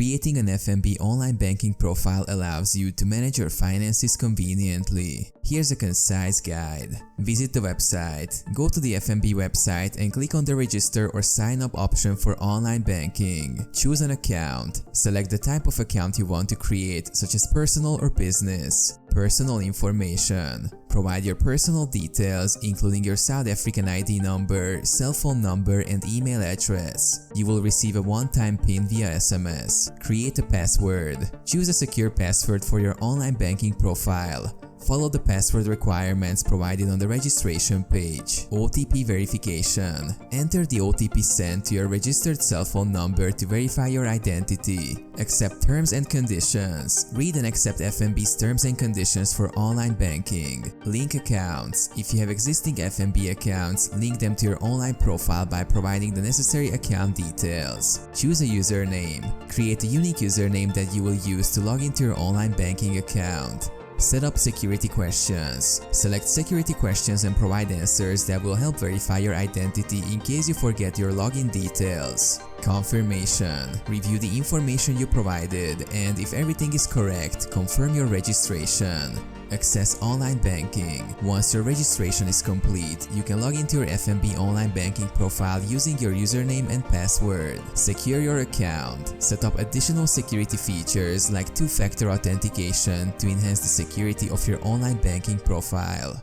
Creating an FNB online banking profile allows you to manage your finances conveniently. Here's a concise guide. Visit the website, go to the FNB website and click on the register or sign up option for online banking. Choose an account. Select the type of account you want to create, such as personal or business. Personal information. Provide your personal details, including your South African ID number, cell phone number, and email address. You will receive a one-time PIN via SMS. Create a password. Choose a secure password for your online banking profile. Follow the password requirements provided on the registration page. OTP verification. Enter the OTP sent to your registered cell phone number to verify your identity. Accept terms and conditions. Read and accept FNB's terms and conditions for online banking. Link accounts. If you have existing FNB accounts, link them to your online profile by providing the necessary account details. Choose a username. Create a unique username that you will use to log into your online banking account. Set up security questions. Select security questions and provide answers that will help verify your identity in case you forget your login details. Confirmation. Review the information you provided and if everything is correct, confirm your registration. Access online banking. Once your registration is complete, you can log into your FNB online banking profile using your username and password. Secure your account. Set up additional security features like two-factor authentication to enhance the security of your online banking profile.